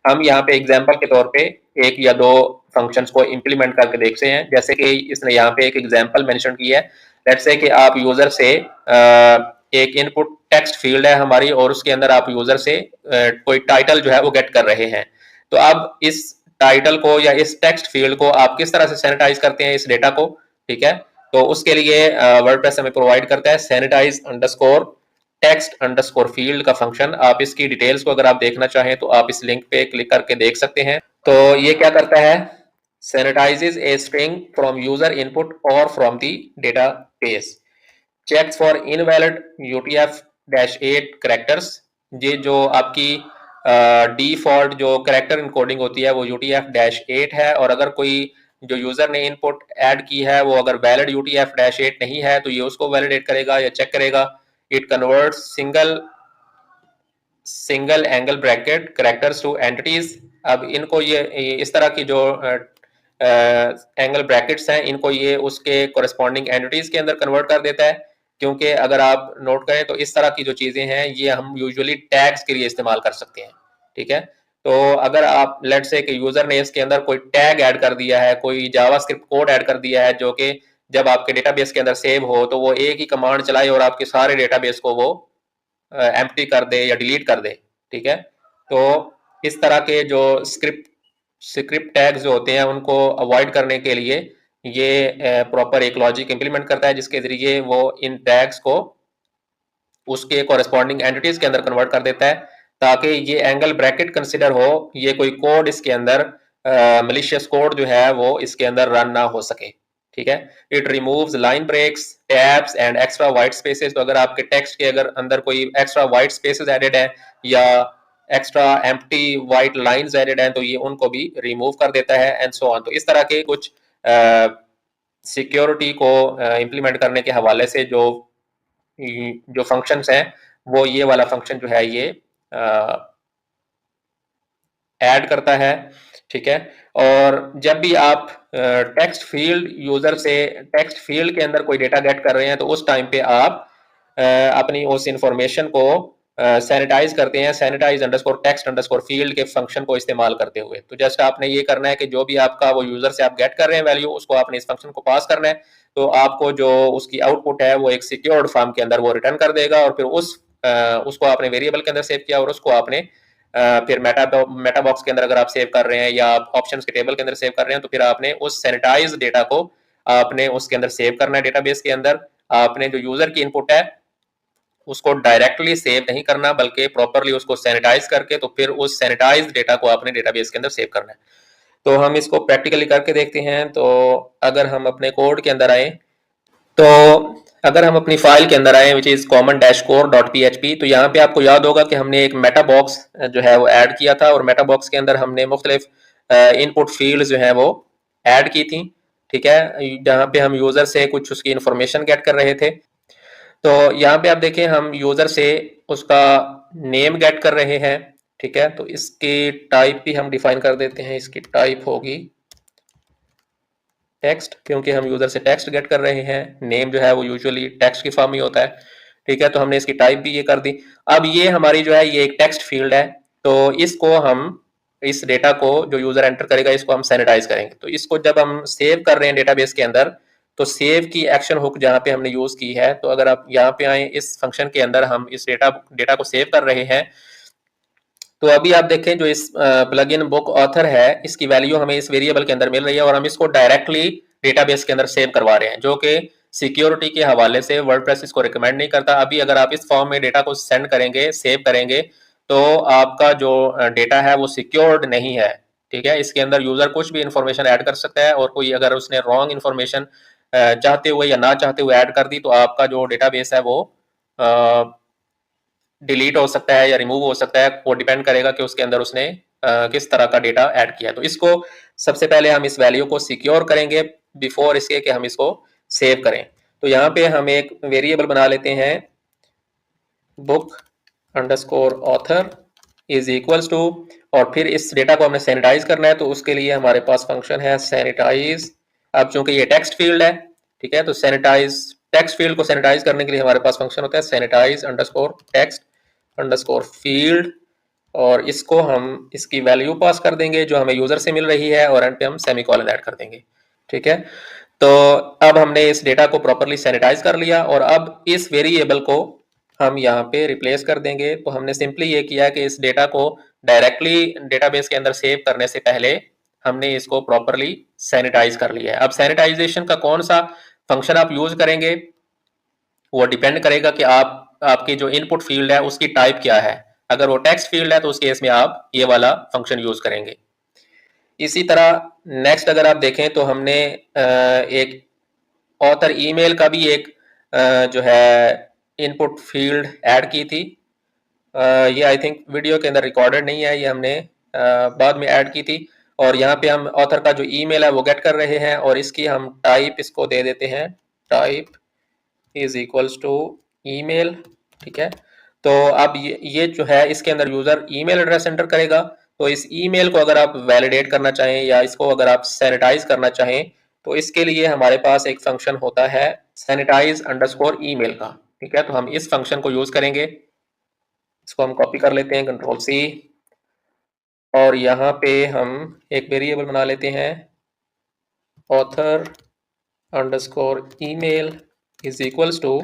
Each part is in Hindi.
हम यहाँ पे एग्जाम्पल के तौर पे एक या दो फंक्शंस को इम्प्लीमेंट करके देखते हैं। जैसे कि इसने यहाँ पे एक एग्जाम्पल मेंशन किया है। लेट्स से कि आप यूजर से एक इनपुट टेक्स्ट फील्ड है हमारी, और उसके अंदर आप यूजर से कोई टाइटल जो है वो गेट कर रहे हैं। तो अब इस टाइटल को या इस टेक्स्ट फील्ड को आप किस तरह से सैनिटाइज करते हैं इस डेटा को, ठीक है। तो उसके लिए वर्डप्रेस हमें प्रोवाइड करता है sanitize underscore text underscore field का फंक्शन। आप इसकी डिटेल्स को अगर आप देखना चाहें तो आप इस लिंक पे क्लिक करके देख सकते हैं। तो ये क्या करता है, sanitizes a string from user input और from the database, checks for invalid UTF-8 characters. ये जो आपकी डिफॉल्ट जो कैरेक्टर इनकोडिंग होती है वो UTF-8 है, और अगर कोई जो यूजर ने इनपुट ऐड की है वो अगर वैलिड UTF-8 नहीं है तो ये उसको वैलिडेट करेगा या चेक करेगा। It converts single angle bracket characters two entities. अब इनको ये इस तरह की जो एंगल ब्रैकेट्स हैं इनको ये उसके कोरिस्पॉन्डिंग एंटिटीज के अंदर कन्वर्ट कर देता है। क्योंकि अगर आप नोट करें तो इस तरह की जो चीजें हैं ये हम यूजुअली टैग्स के लिए इस्तेमाल कर सकते हैं, ठीक है। तो अगर आप लेट्स से कि यूजर ने इसके अंदर कोई टैग ऐड कर दिया है, कोई जावास्क्रिप्ट कोड ऐड कर दिया है, जो कि जब आपके डेटाबेस के अंदर सेव हो तो वो एक ही कमांड चलाए और आपके सारे डेटाबेस को वो एम्प्टी कर दे या डिलीट कर दे, ठीक है। तो इस तरह के जो स्क्रिप्ट टैग्स जो होते हैं उनको अवॉइड करने के लिए ये प्रॉपर एक लॉजिक इंप्लीमेंट करता है जिसके जरिए वो इन टैग्स को उसके कॉरेस्पॉन्डिंग एंटिटीज के अंदर कन्वर्ट कर देता है, ताकि ये एंगल ब्रैकेट कंसिडर हो, ये कोई कोड इसके अंदर मलिशियस कोड जो है वो इसके अंदर रन ना हो सके, ठीक है। It removes line breaks, tabs and extra white spaces. तो अगर आपके टेक्स्ट के अगर अंदर कोई एक्स्ट्रा वाइट स्पेसेस एडेड है या extra empty white lines added हैं तो ये उनको भी रिमूव कर देता है एंड सो ऑन। तो इस तरह के कुछ सिक्योरिटी को इम्प्लीमेंट करने के हवाले से जो फंक्शंस हैं वो ये वाला फंक्शन जो है ये ऐड करता है, ठीक है। और जब भी आप टेक्स्ट फील्ड यूजर से टेक्स्ट फील्ड के अंदर कोई डेटा गेट कर रहे हैं तो उस टाइम पे आप अपनी उस इंफॉर्मेशन को सैनिटाइज करते हैं, sanitize underscore text underscore field के फंक्शन को इस्तेमाल करते हुए। तो जस्ट आपने ये करना है कि जो भी आपका वो यूजर से आप गेट कर रहे हैं वैल्यू, उसको आपने इस फंक्शन को पास करना है। तो आपको जो उसकी आउटपुट है वो एक सिक्योर्ड फॉर्म के अंदर वो रिटर्न कर देगा, और फिर उसको आपने वेरिएबल के अंदर सेव किया और उसको आपने फिर मेटा बॉक्स के अंदर अगर आप सेव कर रहे हैं या आप ऑप्शंस के टेबल के अंदर सेव कर रहे हैं तो फिर आपने उस सैनिटाइज डेटा को आपने उसके अंदर सेव करना है डेटाबेस के अंदर। आपने जो यूजर की इनपुट है उसको डायरेक्टली सेव नहीं करना, बल्कि प्रॉपरली उसको सैनिटाइज करके तो फिर उस सैनिटाइज डेटा को आपने डेटाबेस के अंदर सेव करना है। तो हम इसको प्रैक्टिकली करके देखते हैं। तो अगर हम अपने कोड के अंदर आए, तो अगर हम अपनी फाइल के अंदर आए विच इज common-core.php, तो यहाँ पे आपको याद होगा कि हमने एक मेटा बॉक्स जो है वो ऐड किया था, और मेटा बॉक्स के अंदर हमने मुख्तलिफ इनपुट फील्ड जो है वो ऐड की थी, ठीक है, जहाँ पे हम यूजर से कुछ उसकी इंफॉर्मेशन गेट कर रहे थे। तो यहाँ पे आप देखें हम यूजर से उसका नेम गेट कर रहे हैं, ठीक है। तो इसकी टाइप भी हम डिफाइन कर देते हैं, इसकी टाइप होगी टेक्स्ट, क्योंकि हम यूजर से टेक्स्ट गेट कर रहे हैं। नेम जो है वो यूजुअली टेक्स्ट की फॉर्म ही होता है, ठीक है। तो हमने इसकी टाइप भी ये कर दी। अब ये हमारी जो है ये एक टेक्स्ट फील्ड है, तो इसको हम इस डेटा को जो यूजर एंटर करेगा इसको हम सैनिटाइज करेंगे। तो इसको जब हम सेव कर रहे हैं डेटाबेस के अंदर, तो सेव की एक्शन हुक जहाँ पे हमने यूज की है, तो अगर आप यहाँ पे आए इस फंक्शन के अंदर हम इस डेटा को सेव कर रहे हैं। तो अभी आप देखें जो इस प्लगइन बुक ऑथर है इसकी वैल्यू हमें इस वेरिएबल के अंदर मिल रही है, और हम इसको डायरेक्टली डेटाबेस के अंदर सेव करवा रहे हैं, जो कि सिक्योरिटी के हवाले से वर्डप्रेस इसको रिकमेंड नहीं करता। अभी अगर आप इस फॉर्म में डेटा को सेंड करेंगे, सेव करेंगे, तो आपका जो डेटा है वो सिक्योर्ड नहीं है, ठीक है। इसके अंदर यूजर कुछ भी इंफॉर्मेशन ऐड कर सकता है, और कोई अगर उसने रॉन्ग इंफॉर्मेशन चाहते हुए या ना चाहते हुए ऐड कर दी तो आपका जो डेटाबेस है वो डिलीट हो सकता है या रिमूव हो सकता है। वो डिपेंड करेगा कि उसके अंदर उसने किस तरह का डेटा ऐड किया। तो इसको सबसे पहले हम इस वैल्यू को सिक्योर करेंगे बिफोर इसके कि हम इसको सेव करें। तो यहाँ पे हम एक वेरिएबल बना लेते हैं book underscore author is equals to, और फिर इस डेटा को हमने सैनिटाइज करना है, तो उसके लिए हमारे पास फंक्शन है सैनिटाइज। अब चूंकि ये टेक्स्ट फील्ड है, ठीक है, तो सैनिटाइज टेक्स्ट फील्ड को सैनिटाइज करने के लिए हमारे पास फंक्शन होता है sanitize underscore text underscore field, और इसको हम इसकी वैल्यू पास कर देंगे जो हमें यूजर से मिल रही है और एंड पे हम सेमीकोलन ऐड कर देंगे। ठीक है, तो अब हमने इस डेटा को प्रॉपर्ली सैनिटाइज कर लिया और अब इस वेरिएबल को हम यहाँ पे रिप्लेस कर देंगे। तो हमने सिंपली ये किया कि इस डेटा को डायरेक्टली डेटाबेस के अंदर सेव करने से पहले हमने इसको प्रॉपर्ली सैनिटाइज कर लिया है। अब सैनिटाइजेशन का कौन सा फंक्शन आप यूज करेंगे वो डिपेंड करेगा कि आपकी जो इनपुट फील्ड है उसकी टाइप क्या है। अगर वो टेक्स्ट फील्ड है तो उस केस में आप ये वाला फंक्शन यूज करेंगे। इसी तरह नेक्स्ट अगर आप देखें तो हमने एक ऑथर ईमेल का भी एक जो है इनपुट फील्ड ऐड की थी। ये आई थिंक वीडियो के अंदर रिकॉर्डेड नहीं है, ये हमने बाद में ऐड की थी। और यहाँ पे हम ऑथर का जो ईमेल है वो गेट कर रहे हैं और इसकी हम टाइप इसको दे देते हैं, type is equals to email. ठीक है, तो अब ये जो है इसके अंदर यूजर ईमेल एड्रेस एंटर करेगा। तो इस ईमेल को अगर आप वैलिडेट करना चाहें या इसको अगर आप सैनिटाइज करना चाहें तो इसके लिए हमारे पास एक फंक्शन होता है सैनिटाइज अंडरस्कोर ईमेल का। ठीक है, तो हम इस फंक्शन को यूज करेंगे। इसको हम कॉपी कर लेते हैं, कंट्रोल सी, और यहाँ पे हम एक वेरिएबल बना लेते हैं author underscore email is equals to,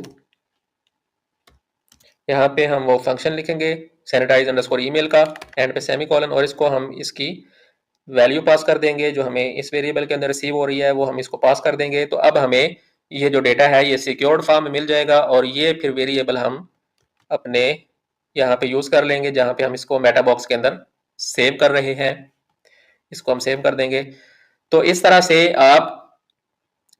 यहाँ पे हम वो फंक्शन लिखेंगे सैनिटाइज अंडरस्कोर ईमेल का, एंड पे सेमीकोलन, और इसको हम इसकी वैल्यू पास कर देंगे जो हमें इस वेरिएबल के अंदर रिसीव हो रही है वो हम इसको पास कर देंगे। तो अब हमें ये जो डेटा है ये सिक्योर्ड फॉर्म में मिल जाएगा और ये फिर वेरिएबल हम अपने यहाँ पे यूज कर लेंगे जहाँ पे हम इसको मेटा बॉक्स के अंदर सेव कर रहे हैं। इसको हम सेव कर देंगे। तो इस तरह से आप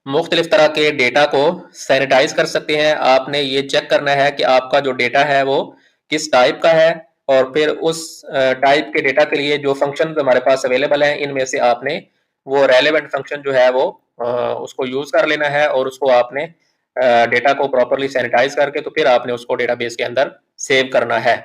मुख्तलिफ तरह के डेटा को सैनिटाइज कर सकते हैं। आपने ये चेक करना है कि आपका जो डेटा है वो किस टाइप का है और फिर उस टाइप के डेटा के लिए जो फंक्शन हमारे पास अवेलेबल हैं इनमें से आपने वो रेलेवेंट फंक्शन जो है वो उसको यूज कर लेना है और उसको आपने डेटा को प्रॉपरली सैनिटाइज करके तो फिर आपने उसको डेटाबेस के अंदर सेव करना है।